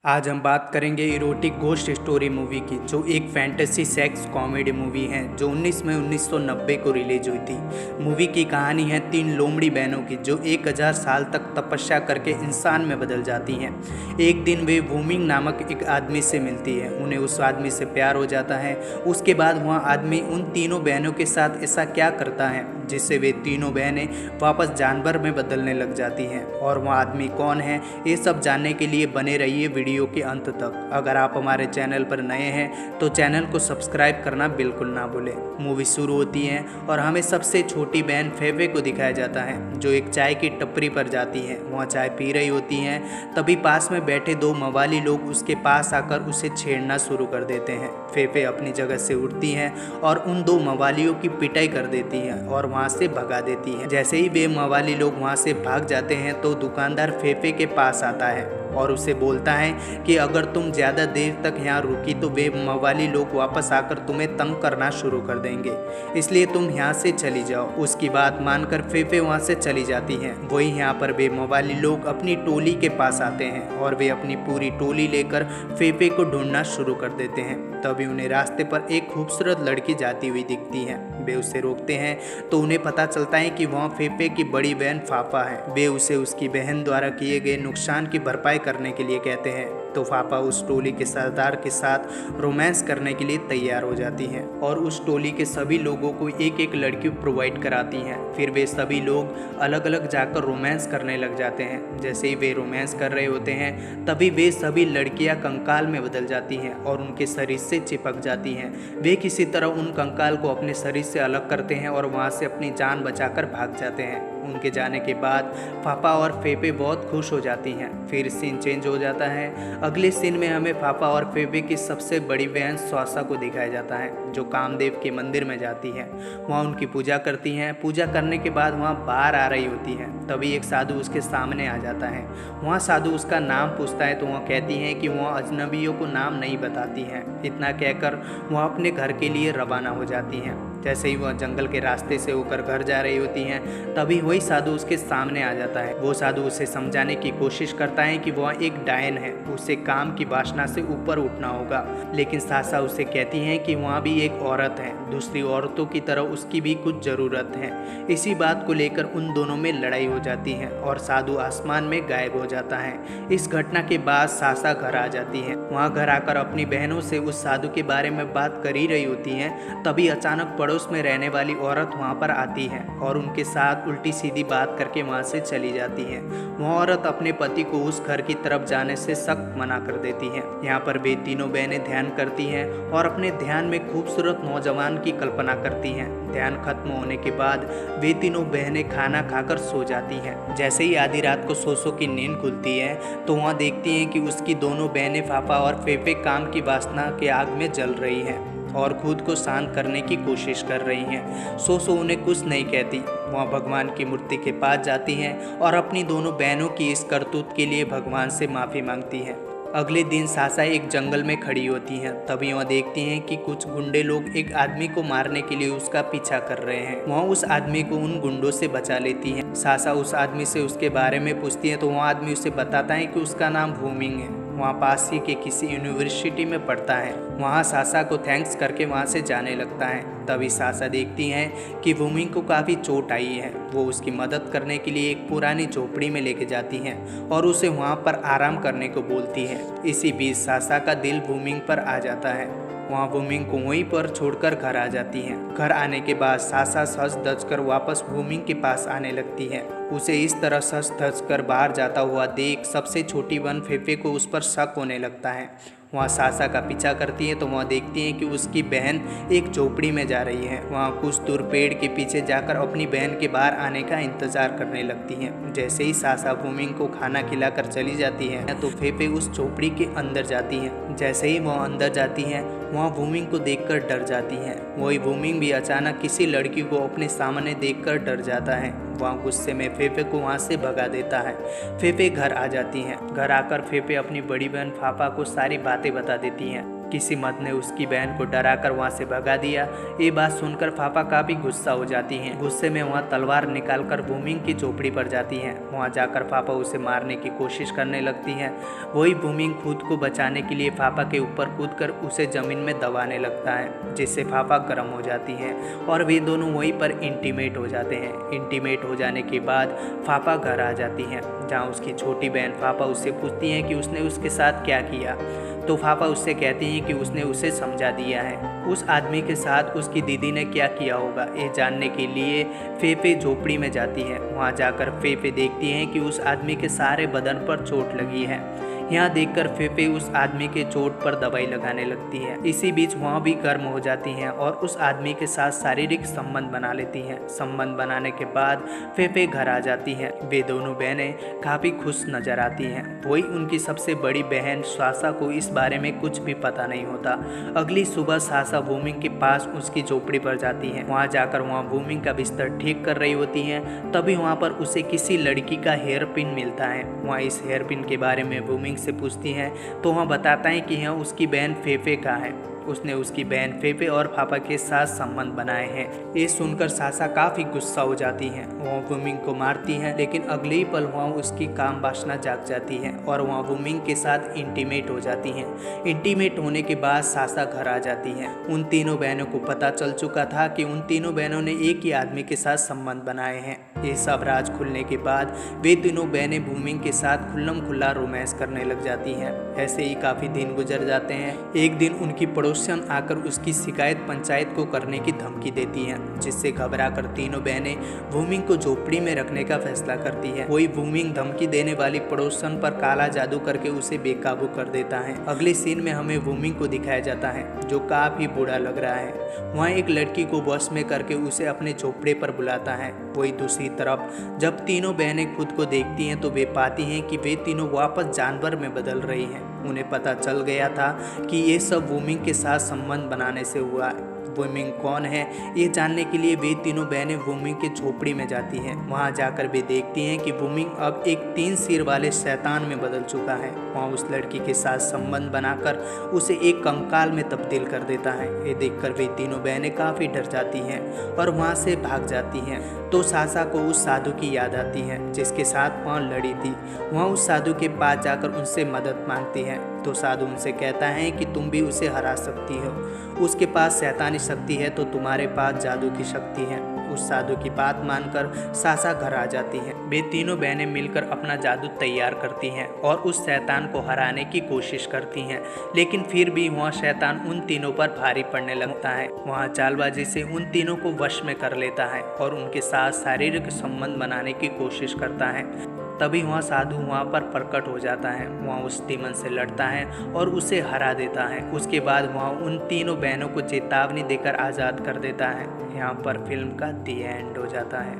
आज हम बात करेंगे इरोटिक घोस्ट स्टोरी मूवी की, जो एक फैंटेसी सेक्स कॉमेडी मूवी है जो 19 मई 1990 को रिलीज हुई थी। मूवी की कहानी है तीन लोमड़ी बहनों की जो 1000 साल तक तपस्या करके इंसान में बदल जाती हैं। एक दिन वे वूमिंग नामक एक आदमी से मिलती है, उन्हें उस आदमी से प्यार हो जाता है। उसके बाद वह आदमी उन तीनों बहनों के साथ ऐसा क्या करता है जिससे वे तीनों बहनें वापस जानवर में बदलने लग जाती हैं, और वह आदमी कौन है, ये सब जानने के लिए बने रहिए वीडियो के अंत तक। अगर आप हमारे चैनल पर नए हैं तो चैनल को सब्सक्राइब करना बिल्कुल ना भूलें। मूवी शुरू होती है और हमें सबसे छोटी बहन फेफे को दिखाया जाता है जो एक चाय की टपरी पर जाती है। वहाँ चाय पी रही होती हैं, तभी पास में बैठे दो मवाली लोग उसके पास आकर उसे छेड़ना शुरू कर देते हैं। फेफे अपनी जगह से उठती हैं और उन दो मवालियों की पिटाई कर देती हैं और वहाँ से भगा देती हैं। जैसे ही वे मवाली लोग वहाँ से भाग जाते हैं तो दुकानदार फेफे के पास आता है और उसे बोलता है कि अगर तुम ज़्यादा देर तक यहाँ रुकी तो वे मवाली लोग वापस आकर तुम्हें तंग करना शुरू कर देंगे, इसलिए तुम यहाँ से चली जाओ। उसकी बात मानकर फेफे वहाँ से चली जाती हैं। वही यहाँ पर वे मवाली लोग अपनी टोली के पास आते हैं और वे अपनी पूरी टोली लेकर फेफे को ढूंढना शुरू कर देते हैं। तभी उन्हें रास्ते पर एक खूबसूरत लड़की जाती हुई दिखती है। वे उसे रोकते हैं तो उन्हें पता चलता है कि वह फेफे की बड़ी बहन फाफा है। वे उसे उसकी बहन द्वारा किए गए नुकसान की भरपाई करने के लिए कहते हैं, तो फाफा उस टोली के सरदार के साथ रोमांस करने के लिए तैयार हो जाती हैं और उस टोली के सभी लोगों को एक एक लड़की प्रोवाइड कराती हैं। फिर वे सभी लोग अलग अलग जाकर रोमांस करने लग जाते हैं। जैसे ही वे रोमांस कर रहे होते हैं तभी वे सभी लड़कियां कंकाल में बदल जाती हैं और उनके शरीर से चिपक जाती हैं। वे किसी तरह उन कंकाल को अपने शरीर से अलग करते हैं और वहाँ से अपनी जान बचाकर भाग जाते हैं। उनके जाने के बाद फाफा और फेफे बहुत खुश हो जाती हैं। फिर सीन चेंज हो जाता है। अगले सीन में हमें फाफा और फेफे की सबसे बड़ी बहन स्वासा को दिखाया जाता है जो कामदेव के मंदिर में जाती है। वहाँ उनकी पूजा करती हैं। पूजा करने के बाद वहाँ बाहर आ रही होती हैं, तभी एक साधु उसके सामने आ जाता है। वहाँ साधु उसका नाम पूछता है तो वह कहती हैं कि वह अजनबियों को नाम नहीं बताती हैं। इतना कहकर वह अपने घर के लिए रवाना हो जाती हैं। जैसे ही वह जंगल के रास्ते से होकर घर जा रही होती हैं तभी वही साधु उसके सामने आ जाता है। वो साधु उसे समझाने की कोशिश करता है कि वह एक डायन है, उसे काम की वासना से ऊपर उठना होगा। लेकिन सासा उसे कहती हैं कि वहाँ भी एक औरत है, दूसरी औरतों की तरह उसकी भी कुछ ज़रूरत है। इसी बात को लेकर उन दोनों में लड़ाई हो जाती है और साधु आसमान में गायब हो जाता है। इस घटना के बाद सासा घर आ जाती है। वहाँ घर आकर अपनी बहनों से उस साधु के बारे में बात कर ही रही होती हैं, तभी अचानक पड़ोस में रहने वाली औरत वहाँ पर आती है और उनके साथ उल्टी सीधी बात करके वहाँ से चली जाती है। वह औरत अपने पति को उस घर की तरफ जाने से सख्त मना कर देती है। यहाँ पर वे तीनों बहनें ध्यान करती हैं और अपने ध्यान में खूबसूरत नौजवान की कल्पना करती हैं। ध्यान खत्म होने के बाद वे तीनों बहनें खाना खाकर सो जाती हैं। जैसे ही आधी रात को सोसो की नींद खुलती है तो वहाँ देखती हैं कि उसकी दोनों बहनें फाफा और फेफे काम की वासना के आग में जल रही हैं और खुद को शांत करने की कोशिश कर रही हैं। सोसो उन्हें कुछ नहीं कहती। वहाँ भगवान की मूर्ति के पास जाती हैं और अपनी दोनों बहनों की इस करतूत के लिए भगवान से माफ़ी मांगती हैं। अगले दिन सासा एक जंगल में खड़ी होती हैं, तभी वह देखती हैं कि कुछ गुंडे लोग एक आदमी को मारने के लिए उसका पीछा कर रहे हैं। वह उस आदमी को उन गुंडों से बचा लेती हैं। सासा उस आदमी से उसके बारे में पूछती है तो वह आदमी उसे बताता है कि उसका नाम वूमिंग है, वहाँ पास ही के किसी यूनिवर्सिटी में पढ़ता है। वहाँ सासा को थैंक्स करके वहाँ से जाने लगता है। तभी सासा देखती हैं कि वूमिंग को काफ़ी चोट आई है। वो उसकी मदद करने के लिए एक पुरानी झोपड़ी में लेके जाती हैं और उसे वहाँ पर आराम करने को बोलती है। इसी बीच सासा का दिल वूमिंग पर आ जाता है। वहाँ वूमिंग को वहीं पर छोड़कर घर आ जाती हैं। घर आने के बाद सासा सच धज कर वापस वूमिंग के पास आने लगती है। उसे इस तरह सच धज कर बाहर जाता हुआ देख सबसे छोटी बहन फेफे को उस पर शक होने लगता है। वहाँ सासा का पीछा करती है तो वहाँ देखती हैं कि उसकी बहन एक झोपड़ी में जा रही है। वहाँ कुछ दूर पेड़ के पीछे जाकर अपनी बहन के बाहर आने का इंतजार करने लगती हैं। जैसे ही सासा वूमिंग को खाना खिलाकर चली जाती है तो फेफे उस झोपड़ी के अंदर जाती हैं। जैसे ही वह अंदर जाती हैं वहाँ वूमिंग को देखकर डर जाती हैं। वही वूमिंग भी अचानक किसी लड़की को अपने सामने देखकर डर जाता है। वहाँ गुस्से में फेफे को वहाँ से भगा देता है। फेफे घर आ जाती हैं। घर आकर फेफे अपनी बड़ी बहन फाफा को सारी बातें बता देती हैं। किसी मर्द ने उसकी बहन को डराकर वहाँ से भगा दिया। ये बात सुनकर फाफा काफ़ी गुस्सा हो जाती हैं। गुस्से में वहाँ तलवार निकालकर वूमिंग की झोपड़ी पर जाती हैं। वहाँ जाकर फाफा उसे मारने की कोशिश करने लगती हैं। वही वूमिंग खुद को बचाने के लिए फाफा के ऊपर कूदकर उसे ज़मीन में दबाने लगता है, जिससे फाफा गर्म हो जाती हैं और वे दोनों वहीं पर इंटीमेट हो जाते हैं। इंटीमेट हो जाने के बाद फाफा घर आ जाती हैं, जहाँ उसकी छोटी बहन फाफा उससे पूछती हैं कि उसने उसके साथ क्या किया। तो फाफा उससे कहती हैं कि उसने उसे समझा दिया है। उस आदमी के साथ उसकी दीदी ने क्या किया होगा, ये जानने के लिए फेफे झोपड़ी में जाती है। वहाँ जाकर फेफे देखती हैं कि उस आदमी के सारे बदन पर चोट लगी है। यहाँ देखकर फेफे उस आदमी के चोट पर दवाई लगाने लगती है। इसी बीच वहाँ भी गर्म हो जाती हैं और उस आदमी के साथ शारीरिक संबंध बना लेती हैं। संबंध बनाने के बाद फेफे घर आ जाती हैं। वे दोनों बहनें काफ़ी खुश नजर आती हैं। वही उनकी सबसे बड़ी बहन सासा को इस बारे में कुछ भी पता नहीं होता। अगली सुबह सासा वूमिंग के पास उसकी झोपड़ी पर जाती हैं। वहाँ जाकर वहाँ वूमिंग का बिस्तर ठीक कर रही होती हैं। तभी वहाँ पर उसे किसी लड़की का हेयर पिन मिलता है। वहाँ इस हेयर पिन के बारे में वूमिंग से पूछती हैं तो वहाँ बताता है कि यह उसकी बहन फेफे का है। उसने उसकी बहन फेफे और पापा के साथ संबंध बनाए हैं। ये सुनकर सासा काफ़ी गुस्सा हो जाती हैं। वह वूमिंग को मारती हैं, लेकिन अगले ही पल वहाँ उसकी काम वासना जाग जाती है और वहाँ वूमिंग के साथ इंटीमेट हो जाती हैं। इंटीमेट होने के बाद सासा घर आ जाती हैं। उन तीनों बहनों को पता चल चुका था कि उन तीनों बहनों ने एक ही आदमी के साथ संबंध बनाए हैं। ये सब राज खुलने के बाद वे तीनों बहनें वूमिंग के साथ खुल्लम खुल्ला रोमांस करने लग जाती हैं। ऐसे ही काफ़ी दिन गुजर जाते हैं। एक दिन उनकी पड़ोसन आकर उसकी शिकायत पंचायत को करने की धमकी देती हैं, जिससे घबराकर तीनों बहनें वूमिंग को झोपड़ी में रखने का फैसला करती है। वही वूमिंग धमकी देने वाली पड़ोसन पर काला जादू करके उसे बेकाबू कर देता है। अगले सीन में हमें वूमिंग को दिखाया जाता है, जो काफ़ी बुरा लग रहा है। वहाँ एक लड़की को वश में करके उसे अपने झोपड़े पर बुलाता है। वही दूसरी तरफ जब तीनों बहनें खुद को देखती हैं तो वे पाती हैं कि वे तीनों वापस जानवर में बदल रही हैं। उन्हें पता चल गया था कि ये सब वूमिंग के साथ संबंध बनाने से हुआ है। वूमिंग कौन है ये जानने के लिए वे तीनों बहनें वूमिंग के झोपड़ी में जाती हैं। वहाँ जाकर वे देखती हैं कि वूमिंग अब एक 3 सिर वाले शैतान में बदल चुका है। वहाँ उस लड़की के साथ संबंध बनाकर उसे एक कंकाल में तब्दील कर देता है। ये देखकर वे तीनों बहनें काफ़ी डर जाती हैं और वहाँ से भाग जाती हैं। तो सासा को उस साधु की याद आती है जिसके साथ वहाँ लड़ी थी। वहाँ उस साधु के पास जाकर उनसे मदद मांगती है तो साधु उनसे कहता है कि तुम भी उसे हरा सकती हो। उसके पास शैतानी शक्ति है तो तुम्हारे पास जादू की शक्ति है। उस साधु की बात मानकर सासा घर आ जाती है। वे तीनों बहनें मिलकर अपना जादू तैयार करती हैं और उस शैतान को हराने की कोशिश करती हैं, लेकिन फिर भी वहाँ शैतान उन तीनों पर भारी पड़ने लगता है। वहाँ चालबाजी से उन तीनों को वश में कर लेता है और उनके साथ शारीरिक संबंध बनाने की कोशिश करता है। तभी वहाँ साधु वहाँ पर प्रकट हो जाता है। वहाँ उस डीमन से लड़ता है और उसे हरा देता है। उसके बाद वहाँ उन तीनों बहनों को चेतावनी देकर आज़ाद कर देता है। यहाँ पर फिल्म का दी एंड हो जाता है।